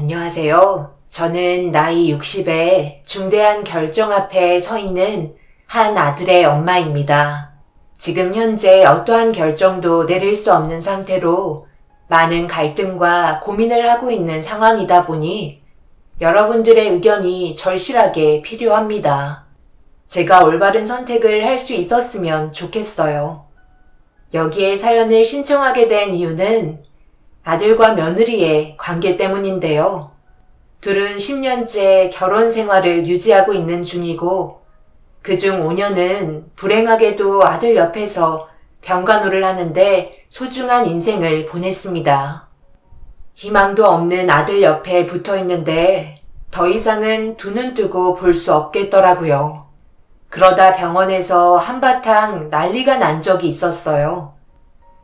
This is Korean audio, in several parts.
안녕하세요. 저는 나이 60에 중대한 결정 앞에 서 있는 한 아들의 엄마입니다. 지금 현재 어떠한 결정도 내릴 수 없는 상태로 많은 갈등과 고민을 하고 있는 상황이다 보니 여러분들의 의견이 절실하게 필요합니다. 제가 올바른 선택을 할 수 있었으면 좋겠어요. 여기에 사연을 신청하게 된 이유는 아들과 며느리의 관계 때문인데요. 둘은 10년째 결혼 생활을 유지하고 있는 중이고 그중 5년은 불행하게도 아들 옆에서 병간호를 하는데 소중한 인생을 보냈습니다. 희망도 없는 아들 옆에 붙어 있는데 더 이상은 두 눈 뜨고 볼 수 없겠더라고요. 그러다 병원에서 한바탕 난리가 난 적이 있었어요.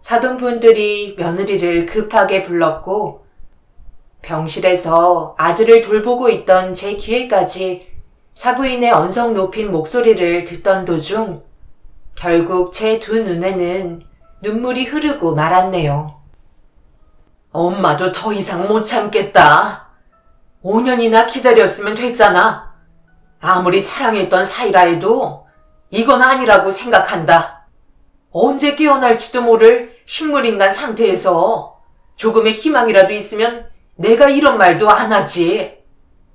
사돈분들이 며느리를 급하게 불렀고 병실에서 아들을 돌보고 있던 제 귀에까지 사부인의 언성 높인 목소리를 듣던 도중 결국 제 두 눈에는 눈물이 흐르고 말았네요. 엄마도 더 이상 못 참겠다. 5년이나 기다렸으면 됐잖아. 아무리 사랑했던 사이라 해도 이건 아니라고 생각한다. 언제 깨어날지도 모를 식물인간 상태에서 조금의 희망이라도 있으면 내가 이런 말도 안 하지.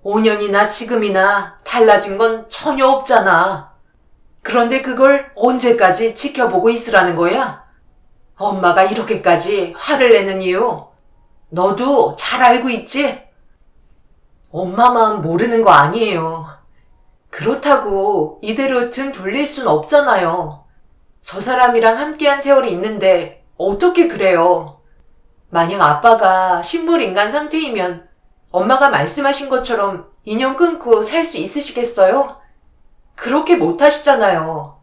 5년이나 지금이나 달라진 건 전혀 없잖아. 그런데 그걸 언제까지 지켜보고 있으라는 거야? 엄마가 이렇게까지 화를 내는 이유 너도 잘 알고 있지? 엄마 마음 모르는 거 아니에요. 그렇다고 이대로 등 돌릴 순 없잖아요. 저 사람이랑 함께한 세월이 있는데 어떻게 그래요? 만약 아빠가 식물인간 상태이면 엄마가 말씀하신 것처럼 인연 끊고 살 수 있으시겠어요? 그렇게 못하시잖아요.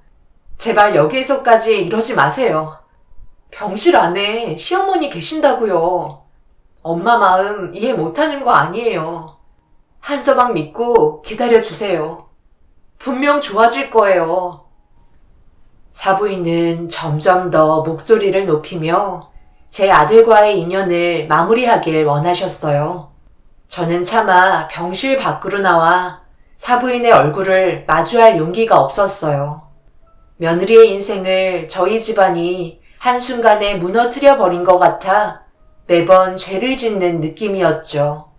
제발 여기에서까지 이러지 마세요. 병실 안에 시어머니 계신다고요. 엄마 마음 이해 못하는 거 아니에요. 한 서방 믿고 기다려주세요. 분명 좋아질 거예요. 사부인은 점점 더 목소리를 높이며 제 아들과의 인연을 마무리하길 원하셨어요. 저는 차마 병실 밖으로 나와 사부인의 얼굴을 마주할 용기가 없었어요. 며느리의 인생을 저희 집안이 한순간에 무너뜨려 버린 것 같아 매번 죄를 짓는 느낌이었죠.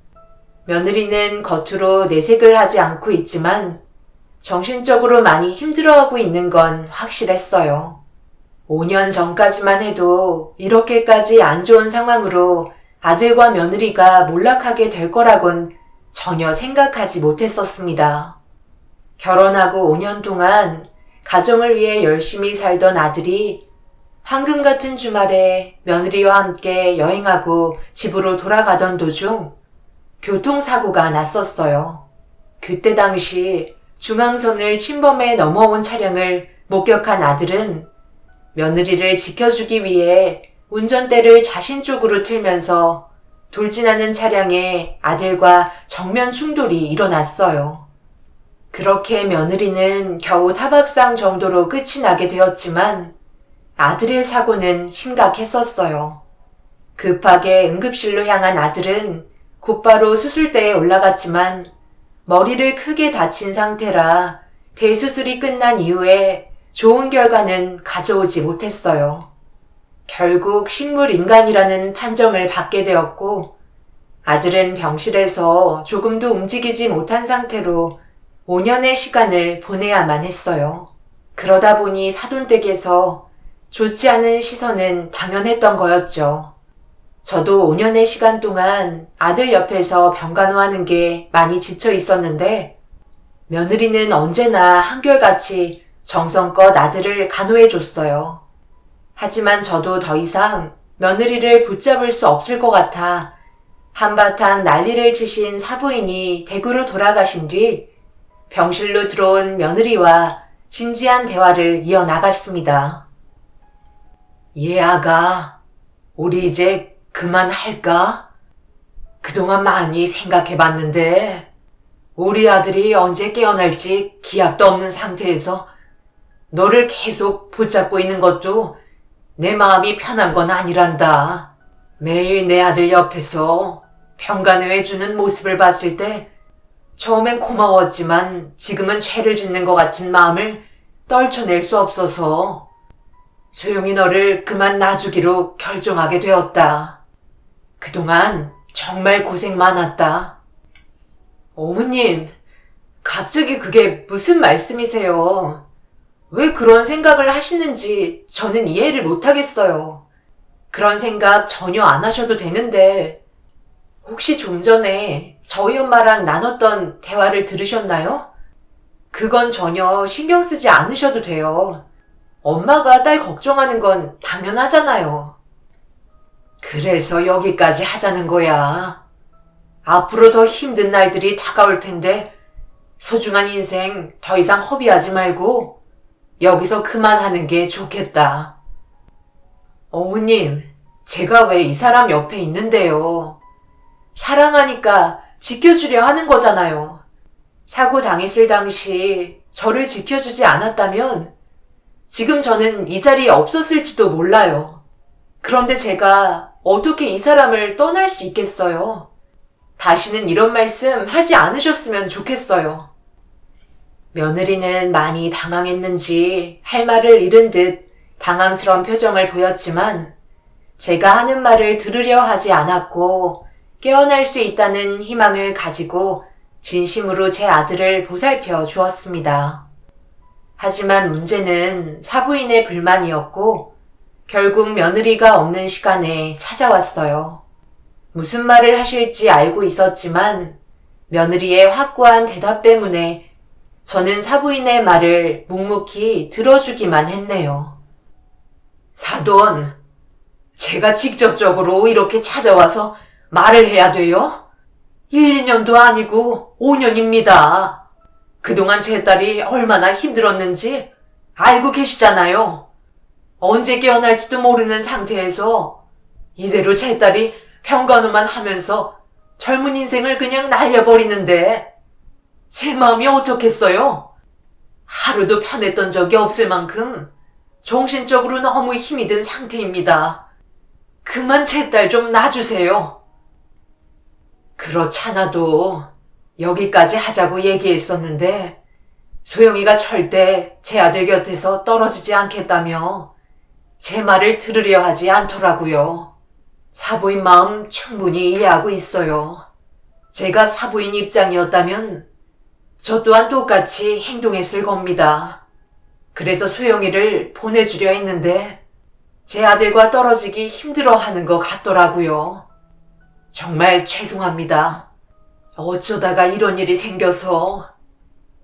며느리는 겉으로 내색을 하지 않고 있지만 정신적으로 많이 힘들어하고 있는 건 확실했어요. 5년 전까지만 해도 이렇게까지 안 좋은 상황으로 아들과 며느리가 몰락하게 될 거라곤 전혀 생각하지 못했었습니다. 결혼하고 5년 동안 가정을 위해 열심히 살던 아들이 황금 같은 주말에 며느리와 함께 여행하고 집으로 돌아가던 도중 교통사고가 났었어요. 그때 당시 중앙선을 침범해 넘어온 차량을 목격한 아들은 며느리를 지켜주기 위해 운전대를 자신 쪽으로 틀면서 돌진하는 차량에 아들과 정면 충돌이 일어났어요. 그렇게 며느리는 겨우 타박상 정도로 끝이 나게 되었지만 아들의 사고는 심각했었어요. 급하게 응급실로 향한 아들은 곧바로 수술대에 올라갔지만 머리를 크게 다친 상태라 대수술이 끝난 이후에 좋은 결과는 가져오지 못했어요. 결국 식물인간이라는 판정을 받게 되었고 아들은 병실에서 조금도 움직이지 못한 상태로 5년의 시간을 보내야만 했어요. 그러다 보니 사돈댁에서 좋지 않은 시선은 당연했던 거였죠. 저도 5년의 시간 동안 아들 옆에서 병간호하는 게 많이 지쳐 있었는데 며느리는 언제나 한결같이 정성껏 아들을 간호해줬어요. 하지만 저도 더 이상 며느리를 붙잡을 수 없을 것 같아 한바탕 난리를 치신 사부인이 댁으로 돌아가신 뒤 병실로 들어온 며느리와 진지한 대화를 이어나갔습니다. 아가, 우리 이제 그만할까? 그동안 많이 생각해봤는데 우리 아들이 언제 깨어날지 기약도 없는 상태에서 너를 계속 붙잡고 있는 것도 내 마음이 편한 건 아니란다. 매일 내 아들 옆에서 평간을 해주는 모습을 봤을 때 처음엔 고마웠지만 지금은 죄를 짓는 것 같은 마음을 떨쳐낼 수 없어서 소영이 너를 그만 놔주기로 결정하게 되었다. 그동안 정말 고생 많았다. 어머님, 갑자기 그게 무슨 말씀이세요? 왜 그런 생각을 하시는지 저는 이해를 못하겠어요. 그런 생각 전혀 안 하셔도 되는데 혹시 좀 전에 저희 엄마랑 나눴던 대화를 들으셨나요? 그건 전혀 신경 쓰지 않으셔도 돼요. 엄마가 딸 걱정하는 건 당연하잖아요. 그래서 여기까지 하자는 거야. 앞으로 더 힘든 날들이 다가올 텐데 소중한 인생 더 이상 허비하지 말고 여기서 그만하는 게 좋겠다. 어머님, 제가 왜 이 사람 옆에 있는데요? 사랑하니까 지켜주려 하는 거잖아요. 사고 당했을 당시 저를 지켜주지 않았다면 지금 저는 이 자리에 없었을지도 몰라요. 그런데 제가 어떻게 이 사람을 떠날 수 있겠어요? 다시는 이런 말씀 하지 않으셨으면 좋겠어요. 며느리는 많이 당황했는지 할 말을 잃은 듯 당황스러운 표정을 보였지만 제가 하는 말을 들으려 하지 않았고 깨어날 수 있다는 희망을 가지고 진심으로 제 아들을 보살펴 주었습니다. 하지만 문제는 사부인의 불만이었고 결국 며느리가 없는 시간에 찾아왔어요. 무슨 말을 하실지 알고 있었지만 며느리의 확고한 대답 때문에 저는 사부인의 말을 묵묵히 들어주기만 했네요. 사돈, 제가 직접적으로 이렇게 찾아와서 말을 해야 돼요? 1, 2년도 아니고 5년입니다. 그동안 제 딸이 얼마나 힘들었는지 알고 계시잖아요. 언제 깨어날지도 모르는 상태에서 이대로 제 딸이 평간호만 하면서 젊은 인생을 그냥 날려버리는데 제 마음이 어떻겠어요? 하루도 편했던 적이 없을 만큼 정신적으로 너무 힘이 든 상태입니다. 그만 제 딸 좀 놔주세요. 그렇잖아도 여기까지 하자고 얘기했었는데 소영이가 절대 제 아들 곁에서 떨어지지 않겠다며 제 말을 들으려 하지 않더라고요. 사부인 마음 충분히 이해하고 있어요. 제가 사부인 입장이었다면 저 또한 똑같이 행동했을 겁니다. 그래서 소영이를 보내주려 했는데 제 아들과 떨어지기 힘들어하는 것 같더라고요. 정말 죄송합니다. 어쩌다가 이런 일이 생겨서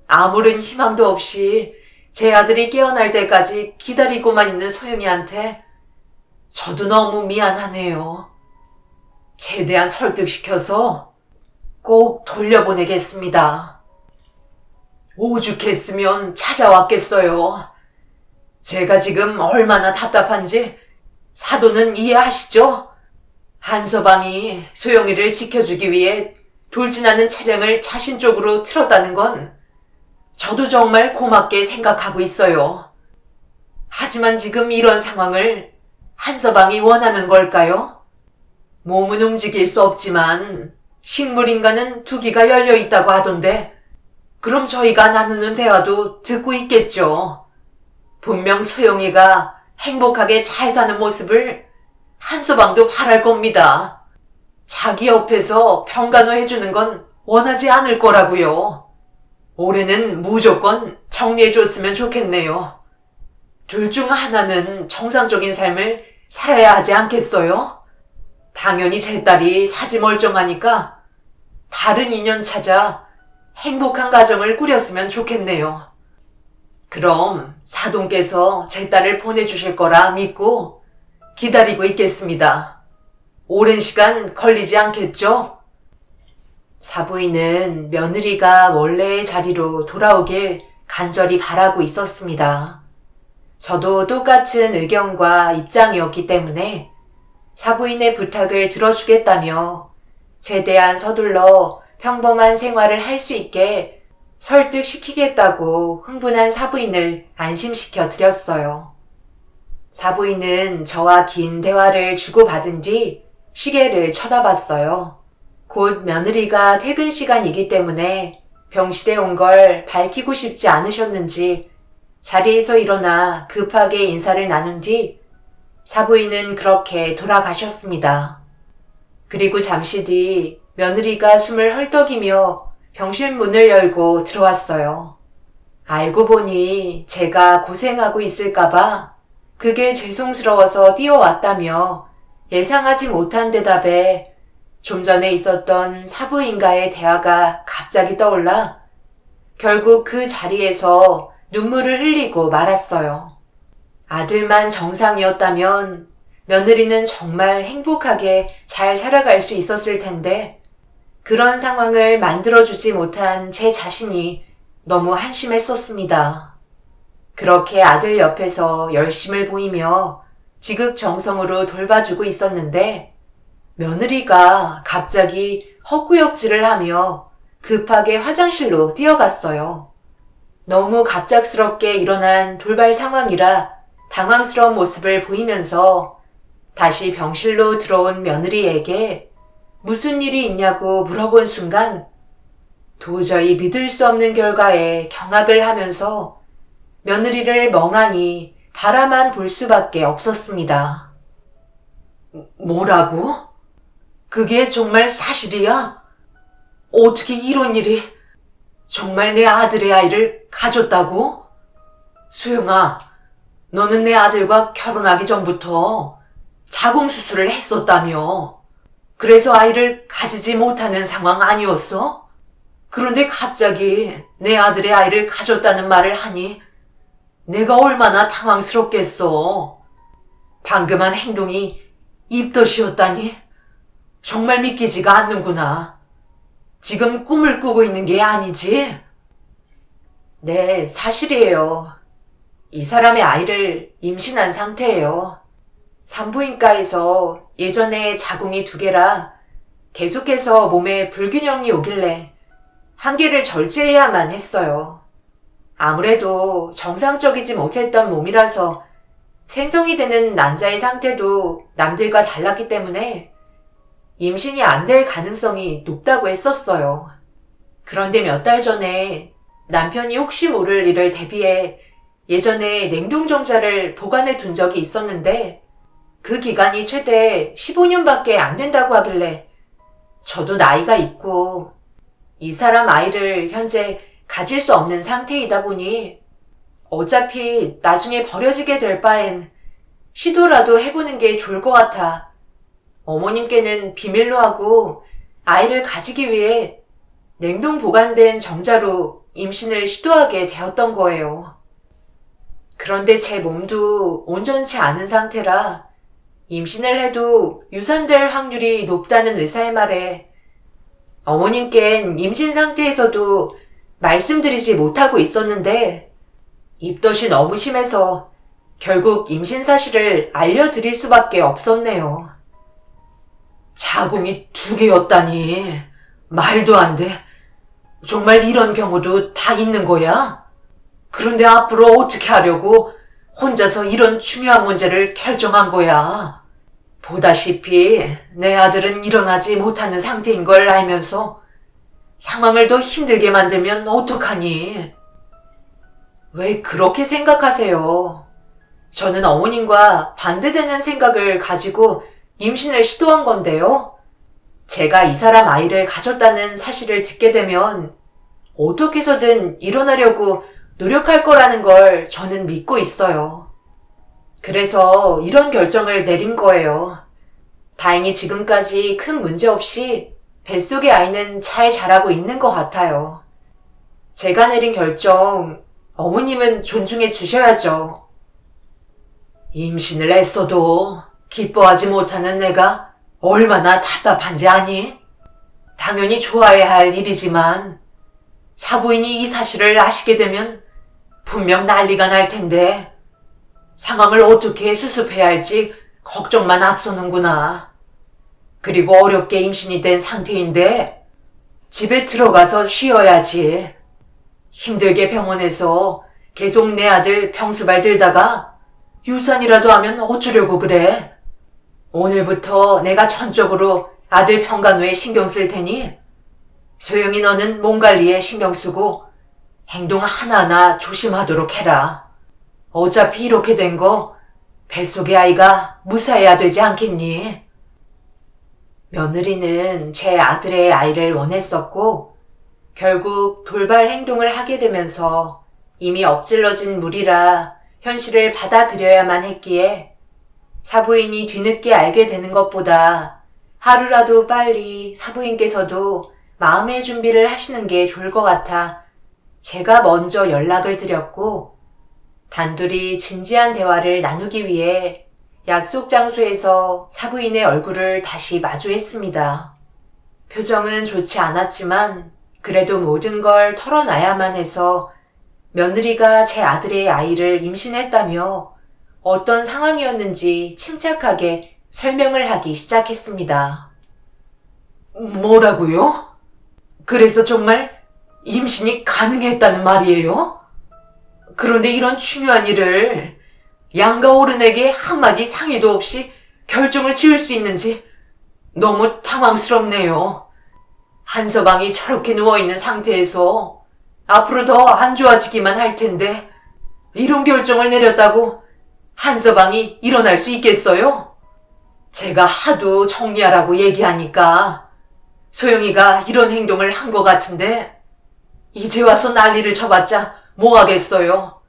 아무런 희망도 없이 제 아들이 깨어날 때까지 기다리고만 있는 소영이한테 저도 너무 미안하네요. 최대한 설득시켜서 꼭 돌려보내겠습니다. 오죽했으면 찾아왔겠어요. 제가 지금 얼마나 답답한지 사도는 이해하시죠? 한서방이 소영이를 지켜주기 위해 돌진하는 차량을 자신 쪽으로 틀었다는 건 저도 정말 고맙게 생각하고 있어요. 하지만 지금 이런 상황을 한서방이 원하는 걸까요? 몸은 움직일 수 없지만 식물인간은 두 귀가 열려 있다고 하던데 그럼 저희가 나누는 대화도 듣고 있겠죠. 분명 소영이가 행복하게 잘 사는 모습을 한서방도 바랄 겁니다. 자기 옆에서 평간호 해주는 건 원하지 않을 거라고요. 올해는 무조건 정리해줬으면 좋겠네요. 둘 중 하나는 정상적인 삶을 살아야 하지 않겠어요? 당연히 제 딸이 사지멀쩡하니까 다른 인연 찾아 행복한 가정을 꾸렸으면 좋겠네요. 그럼 사돈께서 제 딸을 보내주실 거라 믿고 기다리고 있겠습니다. 오랜 시간 걸리지 않겠죠? 사부인은 며느리가 원래의 자리로 돌아오길 간절히 바라고 있었습니다. 저도 똑같은 의견과 입장이었기 때문에 사부인의 부탁을 들어주겠다며 최대한 서둘러 평범한 생활을 할 수 있게 설득시키겠다고 흥분한 사부인을 안심시켜 드렸어요. 사부인은 저와 긴 대화를 주고받은 뒤 시계를 쳐다봤어요. 곧 며느리가 퇴근 시간이기 때문에 병실에 온 걸 밝히고 싶지 않으셨는지 자리에서 일어나 급하게 인사를 나눈 뒤 사부인은 그렇게 돌아가셨습니다. 그리고 잠시 뒤 며느리가 숨을 헐떡이며 병실 문을 열고 들어왔어요. 알고 보니 제가 고생하고 있을까봐 그게 죄송스러워서 뛰어왔다며 예상하지 못한 대답에 좀 전에 있었던 사부인과의 대화가 갑자기 떠올라 결국 그 자리에서 눈물을 흘리고 말았어요. 아들만 정상이었다면 며느리는 정말 행복하게 잘 살아갈 수 있었을 텐데 그런 상황을 만들어주지 못한 제 자신이 너무 한심했었습니다. 그렇게 아들 옆에서 열심을 보이며 지극정성으로 돌봐주고 있었는데 며느리가 갑자기 헛구역질을 하며 급하게 화장실로 뛰어갔어요. 너무 갑작스럽게 일어난 돌발 상황이라 당황스러운 모습을 보이면서 다시 병실로 들어온 며느리에게 무슨 일이 있냐고 물어본 순간 도저히 믿을 수 없는 결과에 경악을 하면서 며느리를 멍하니 바라만 볼 수밖에 없었습니다. 뭐라고? 그게 정말 사실이야? 어떻게 이런 일이? 정말 내 아들의 아이를 가졌다고? 수영아, 너는 내 아들과 결혼하기 전부터 자궁수술을 했었다며. 그래서 아이를 가지지 못하는 상황 아니었어? 그런데 갑자기 내 아들의 아이를 가졌다는 말을 하니 내가 얼마나 당황스럽겠어. 방금 한 행동이 입덧이었다니 정말 믿기지가 않는구나. 지금 꿈을 꾸고 있는 게 아니지? 네, 사실이에요. 이 사람의 아이를 임신한 상태예요. 산부인과에서 예전에 자궁이 2개라 계속해서 몸에 불균형이 오길래 한 개를 절제해야만 했어요. 아무래도 정상적이지 못했던 몸이라서 생성이 되는 난자의 상태도 남들과 달랐기 때문에 임신이 안 될 가능성이 높다고 했었어요. 그런데 몇 달 전에 남편이 혹시 모를 일을 대비해 예전에 냉동정자를 보관해 둔 적이 있었는데 그 기간이 최대 15년밖에 안 된다고 하길래 저도 나이가 있고 이 사람 아이를 현재 가질 수 없는 상태이다 보니 어차피 나중에 버려지게 될 바엔 시도라도 해보는 게 좋을 것 같아 어머님께는 비밀로 하고 아이를 가지기 위해 냉동 보관된 정자로 임신을 시도하게 되었던 거예요. 그런데 제 몸도 온전치 않은 상태라 임신을 해도 유산될 확률이 높다는 의사의 말에 어머님께는 임신 상태에서도 말씀드리지 못하고 있었는데 입덧이 너무 심해서 결국 임신 사실을 알려드릴 수밖에 없었네요. 자궁이 2개였다니 말도 안 돼. 정말 이런 경우도 다 있는 거야? 그런데 앞으로 어떻게 하려고 혼자서 이런 중요한 문제를 결정한 거야? 보다시피 내 아들은 일어나지 못하는 상태인 걸 알면서 상황을 더 힘들게 만들면 어떡하니? 왜 그렇게 생각하세요? 저는 어머님과 반대되는 생각을 가지고 임신을 시도한 건데요. 제가 이 사람 아이를 가졌다는 사실을 듣게 되면 어떻게 해서든 일어나려고 노력할 거라는 걸 저는 믿고 있어요. 그래서 이런 결정을 내린 거예요. 다행히 지금까지 큰 문제 없이 뱃속의 아이는 잘 자라고 있는 것 같아요. 제가 내린 결정, 어머님은 존중해 주셔야죠. 임신을 했어도 기뻐하지 못하는 내가 얼마나 답답한지 아니? 당연히 좋아해야 할 일이지만 사부인이 이 사실을 아시게 되면 분명 난리가 날 텐데 상황을 어떻게 수습해야 할지 걱정만 앞서는구나. 그리고 어렵게 임신이 된 상태인데 집에 들어가서 쉬어야지. 힘들게 병원에서 계속 내 아들 병수발 들다가 유산이라도 하면 어쩌려고 그래. 오늘부터 내가 전적으로 아들 평간호에 신경 쓸 테니 소영이 너는 몸 관리에 신경 쓰고 행동 하나하나 조심하도록 해라. 어차피 이렇게 된 거 뱃속의 아이가 무사해야 되지 않겠니? 며느리는 제 아들의 아이를 원했었고 결국 돌발 행동을 하게 되면서 이미 엎질러진 물이라 현실을 받아들여야만 했기에 사부인이 뒤늦게 알게 되는 것보다 하루라도 빨리 사부인께서도 마음의 준비를 하시는 게 좋을 것 같아 제가 먼저 연락을 드렸고 단둘이 진지한 대화를 나누기 위해 약속 장소에서 사부인의 얼굴을 다시 마주했습니다. 표정은 좋지 않았지만 그래도 모든 걸 털어놔야만 해서 며느리가 제 아들의 아이를 임신했다며 어떤 상황이었는지 침착하게 설명을 하기 시작했습니다. 뭐라고요? 그래서 정말 임신이 가능했다는 말이에요? 그런데 이런 중요한 일을 양가 어른에게 한마디 상의도 없이 결정을 지을 수 있는지 너무 당황스럽네요. 한서방이 저렇게 누워있는 상태에서 앞으로 더 안 좋아지기만 할 텐데 이런 결정을 내렸다고 한서방이 일어날 수 있겠어요? 제가 하도 정리하라고 얘기하니까 소영이가 이런 행동을 한 것 같은데 이제 와서 난리를 쳐봤자 뭐 하겠어요.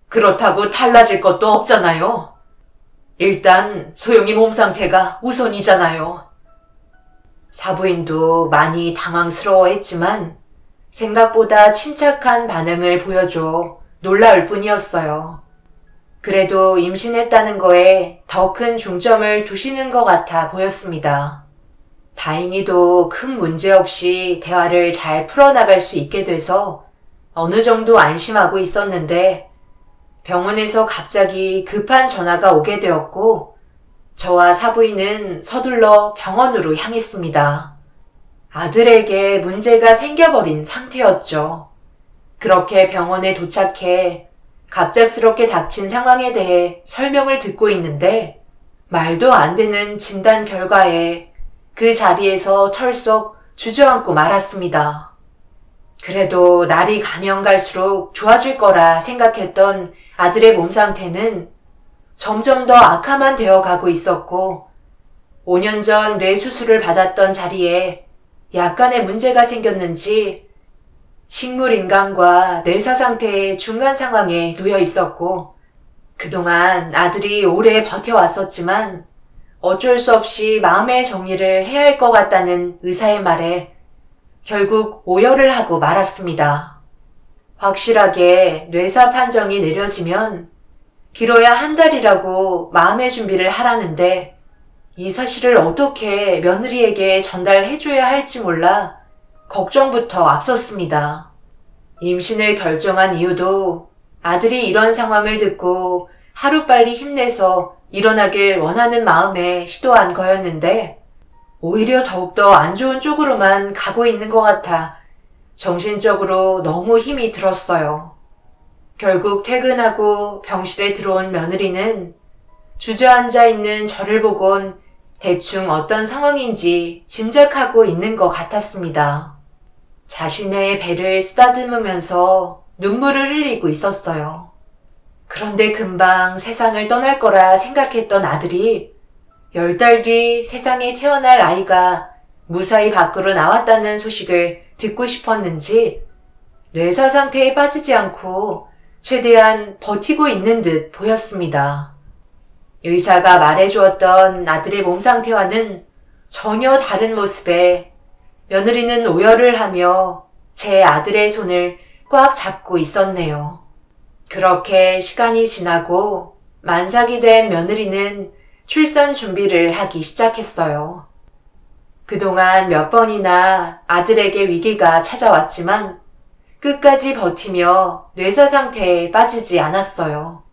그렇다고 달라질 것도 없잖아요. 일단 소영이 몸 상태가 우선이잖아요. 사부인도 많이 당황스러워했지만 생각보다 침착한 반응을 보여줘 놀라울 뿐이었어요. 그래도 임신했다는 거에 더 큰 중점을 두시는 것 같아 보였습니다. 다행히도 큰 문제 없이 대화를 잘 풀어나갈 수 있게 돼서 어느 정도 안심하고 있었는데 병원에서 갑자기 급한 전화가 오게 되었고 저와 사부인은 서둘러 병원으로 향했습니다. 아들에게 문제가 생겨버린 상태였죠. 그렇게 병원에 도착해 갑작스럽게 닥친 상황에 대해 설명을 듣고 있는데 말도 안 되는 진단 결과에 그 자리에서 털썩 주저앉고 말았습니다. 그래도 날이 가면 갈수록 좋아질 거라 생각했던 아들의 몸 상태는 점점 더 악화만 되어 가고 있었고 5년 전 뇌 수술을 받았던 자리에 약간의 문제가 생겼는지 식물인간과 뇌사 상태의 중간 상황에 놓여 있었고 그동안 아들이 오래 버텨왔었지만 어쩔 수 없이 마음의 정리를 해야 할 것 같다는 의사의 말에 결국 오열을 하고 말았습니다. 확실하게 뇌사 판정이 내려지면 길어야 한 달이라고 마음의 준비를 하라는데 이 사실을 어떻게 며느리에게 전달해줘야 할지 몰라 걱정부터 앞섰습니다. 임신을 결정한 이유도 아들이 이런 상황을 듣고 하루빨리 힘내서 일어나길 원하는 마음에 시도한 거였는데 오히려 더욱더 안 좋은 쪽으로만 가고 있는 것 같아 정신적으로 너무 힘이 들었어요. 결국 퇴근하고 병실에 들어온 며느리는 주저앉아 있는 저를 보곤 대충 어떤 상황인지 짐작하고 있는 것 같았습니다. 자신의 배를 쓰다듬으면서 눈물을 흘리고 있었어요. 그런데 금방 세상을 떠날 거라 생각했던 아들이 10달 뒤 세상에 태어날 아이가 무사히 밖으로 나왔다는 소식을 듣고 싶었는지 뇌사 상태에 빠지지 않고 최대한 버티고 있는 듯 보였습니다. 의사가 말해주었던 아들의 몸 상태와는 전혀 다른 모습에 며느리는 오열을 하며 제 아들의 손을 꽉 잡고 있었네요. 그렇게 시간이 지나고 만삭이 된 며느리는 출산 준비를 하기 시작했어요. 그동안 몇 번이나 아들에게 위기가 찾아왔지만 끝까지 버티며 뇌사 상태에 빠지지 않았어요.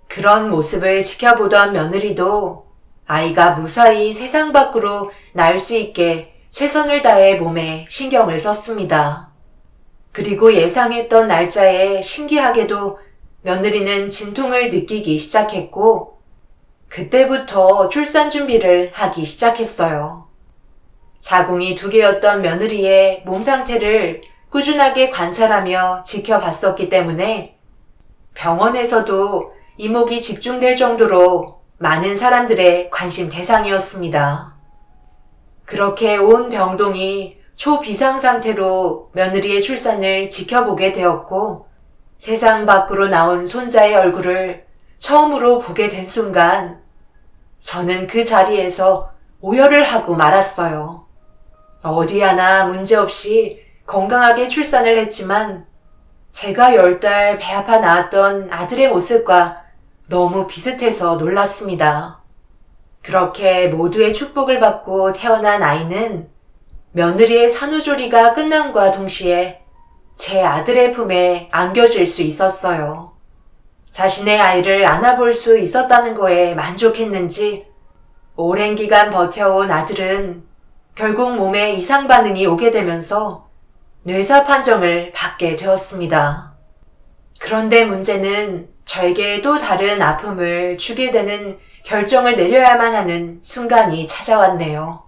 그런 모습을 지켜보던 며느리도 아이가 무사히 세상 밖으로 나올 수 있게 최선을 다해 몸에 신경을 썼습니다. 그리고 예상했던 날짜에 신기하게도 며느리는 진통을 느끼기 시작했고 그때부터 출산 준비를 하기 시작했어요. 자궁이 2개였던 며느리의 몸 상태를 꾸준하게 관찰하며 지켜봤었기 때문에 병원에서도 이목이 집중될 정도로 많은 사람들의 관심 대상이었습니다. 그렇게 온 병동이 초비상 상태로 며느리의 출산을 지켜보게 되었고, 세상 밖으로 나온 손자의 얼굴을 처음으로 보게 된 순간 저는 그 자리에서 오열을 하고 말았어요. 어디 하나 문제없이 건강하게 출산을 했지만 제가 10달 배 아파 낳았던 아들의 모습과 너무 비슷해서 놀랐습니다. 그렇게 모두의 축복을 받고 태어난 아이는 며느리의 산후조리가 끝남과 동시에 제 아들의 품에 안겨질 수 있었어요. 자신의 아이를 안아볼 수 있었다는 거에 만족했는지 오랜 기간 버텨온 아들은 결국 몸에 이상 반응이 오게 되면서 뇌사 판정을 받게 되었습니다. 그런데 문제는 저에게 또 다른 아픔을 주게 되는 결정을 내려야만 하는 순간이 찾아왔네요.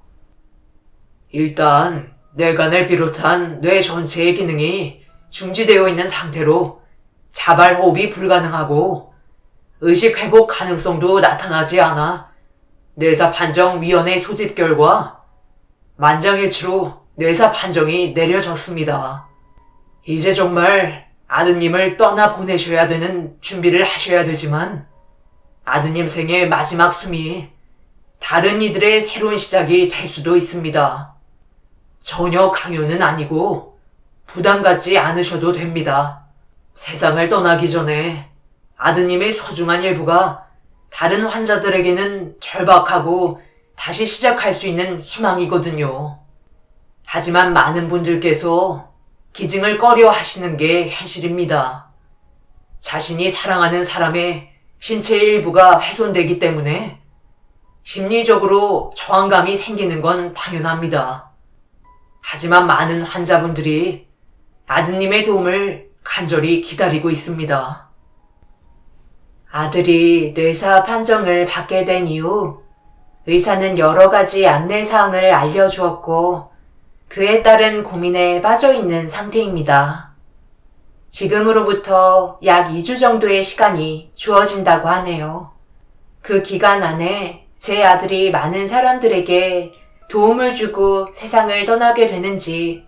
일단 뇌관을 비롯한 뇌 전체의 기능이 중지되어 있는 상태로 자발 호흡이 불가능하고 의식 회복 가능성도 나타나지 않아 뇌사 판정위원회 소집 결과 만장일치로 뇌사 판정이 내려졌습니다. 이제 정말 아드님을 떠나보내셔야 되는 준비를 하셔야 되지만 아드님 생의 마지막 숨이 다른 이들의 새로운 시작이 될 수도 있습니다. 전혀 강요는 아니고 부담 갖지 않으셔도 됩니다. 세상을 떠나기 전에 아드님의 소중한 일부가 다른 환자들에게는 절박하고 다시 시작할 수 있는 희망이거든요. 하지만 많은 분들께서 기증을 꺼려 하시는 게 현실입니다. 자신이 사랑하는 사람의 신체의 일부가 훼손되기 때문에 심리적으로 저항감이 생기는 건 당연합니다. 하지만 많은 환자분들이 아드님의 도움을 간절히 기다리고 있습니다. 아들이 뇌사 판정을 받게 된 이후 의사는 여러 가지 안내사항을 알려주었고 그에 따른 고민에 빠져있는 상태입니다. 지금으로부터 약 2주 정도의 시간이 주어진다고 하네요. 그 기간 안에 제 아들이 많은 사람들에게 도움을 주고 세상을 떠나게 되는지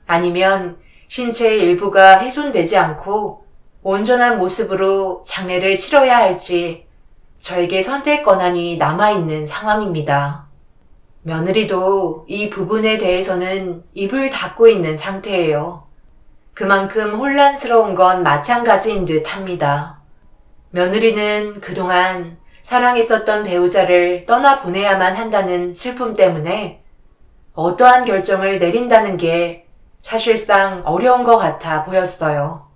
아니면 신체의 일부가 훼손되지 않고 온전한 모습으로 장례를 치러야 할지 저에게 선택 권한이 남아있는 상황입니다. 며느리도 이 부분에 대해서는 입을 닫고 있는 상태예요. 그만큼 혼란스러운 건 마찬가지인 듯 합니다. 며느리는 그동안 사랑했었던 배우자를 떠나보내야만 한다는 슬픔 때문에 어떠한 결정을 내린다는 게 사실상 어려운 것 같아 보였어요.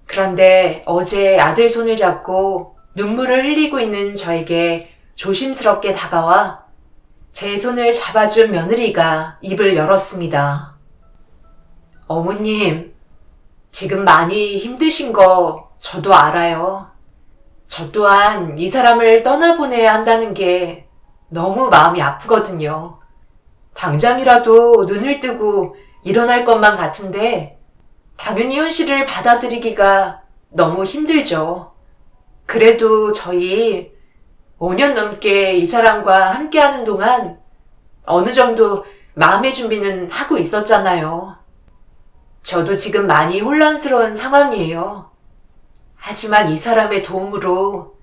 그런데 어제 아들 손을 잡고 눈물을 흘리고 있는 저에게 조심스럽게 다가와 제 손을 잡아준 며느리가 입을 열었습니다. 어머님, 지금 많이 힘드신 거 저도 알아요. 저 또한 이 사람을 떠나보내야 한다는 게 너무 마음이 아프거든요. 당장이라도 눈을 뜨고 일어날 것만 같은데 당연히 현실을 받아들이기가 너무 힘들죠. 그래도 저희 5년 넘게 이 사람과 함께하는 동안 어느 정도 마음의 준비는 하고 있었잖아요. 저도 지금 많이 혼란스러운 상황이에요. 하지만 이 사람의 도움으로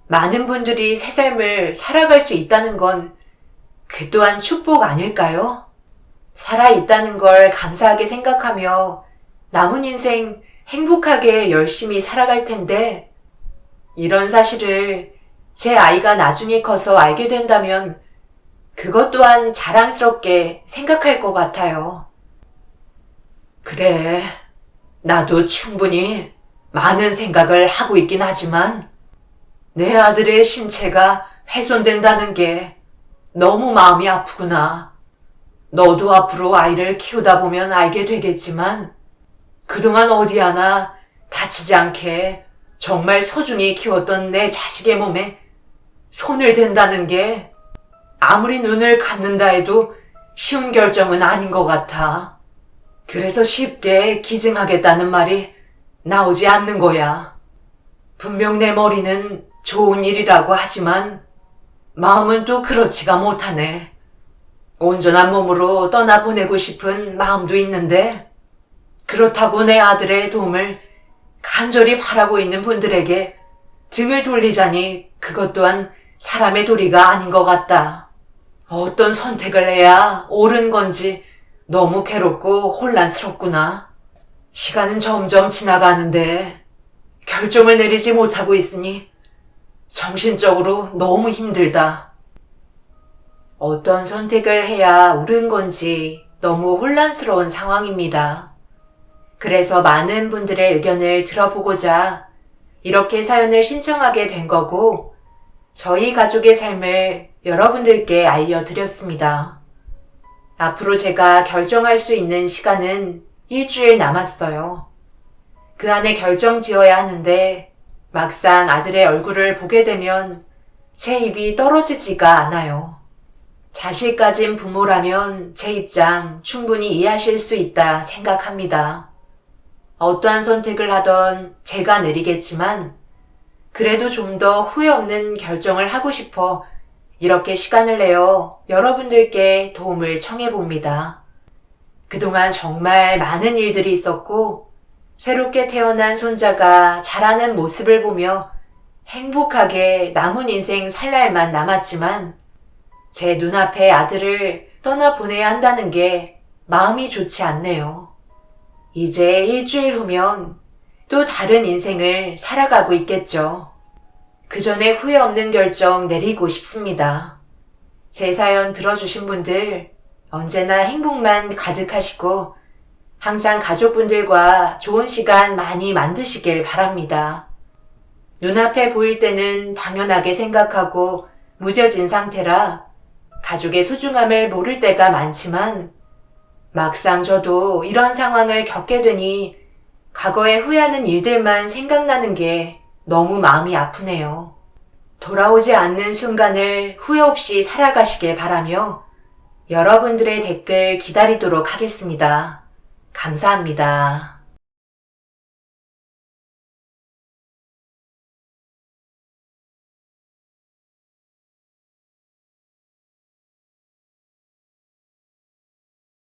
많은 분들이 새 삶을 살아갈 수 있다는 건 그 또한 축복 아닐까요? 살아있다는 걸 감사하게 생각하며 남은 인생 행복하게 열심히 살아갈 텐데 이런 사실을 제 아이가 나중에 커서 알게 된다면 그것 또한 자랑스럽게 생각할 것 같아요. 그래, 나도 충분히 많은 생각을 하고 있긴 하지만 내 아들의 신체가 훼손된다는 게 너무 마음이 아프구나. 너도 앞으로 아이를 키우다 보면 알게 되겠지만 그동안 어디 하나 다치지 않게 정말 소중히 키웠던 내 자식의 몸에 손을 댄다는 게 아무리 눈을 감는다 해도 쉬운 결정은 아닌 것 같아. 그래서 쉽게 기증하겠다는 말이 나오지 않는 거야. 분명 내 머리는 좋은 일이라고 하지만 마음은 또 그렇지가 못하네. 온전한 몸으로 떠나보내고 싶은 마음도 있는데 그렇다고 내 아들의 도움을 간절히 바라고 있는 분들에게 등을 돌리자니 그것 또한 사람의 도리가 아닌 것 같다. 어떤 선택을 해야 옳은 건지 너무 괴롭고 혼란스럽구나. 시간은 점점 지나가는데 결정을 내리지 못하고 있으니 정신적으로 너무 힘들다. 어떤 선택을 해야 옳은 건지 너무 혼란스러운 상황입니다. 그래서 많은 분들의 의견을 들어보고자 이렇게 사연을 신청하게 된 거고, 저희 가족의 삶을 여러분들께 알려드렸습니다. 앞으로 제가 결정할 수 있는 시간은 일주일 남았어요. 그 안에 결정 지어야 하는데 막상 아들의 얼굴을 보게 되면 제 입이 떨어지지가 않아요. 자식 가진 부모라면 제 입장 충분히 이해하실 수 있다 생각합니다. 어떠한 선택을 하던 제가 내리겠지만 그래도 좀 더 후회 없는 결정을 하고 싶어 이렇게 시간을 내어 여러분들께 도움을 청해봅니다. 그동안 정말 많은 일들이 있었고 새롭게 태어난 손자가 자라는 모습을 보며 행복하게 남은 인생 살 날만 남았지만 제 눈앞에 아들을 떠나보내야 한다는 게 마음이 좋지 않네요. 이제 일주일 후면 또 다른 인생을 살아가고 있겠죠. 그 전에 후회 없는 결정 내리고 싶습니다. 제 사연 들어주신 분들 언제나 행복만 가득하시고 항상 가족분들과 좋은 시간 많이 만드시길 바랍니다. 눈앞에 보일 때는 당연하게 생각하고 무뎌진 상태라 가족의 소중함을 모를 때가 많지만 막상 저도 이런 상황을 겪게 되니 과거에 후회하는 일들만 생각나는 게 너무 마음이 아프네요. 돌아오지 않는 순간을 후회 없이 살아가시길 바라며 여러분들의 댓글 기다리도록 하겠습니다. 감사합니다.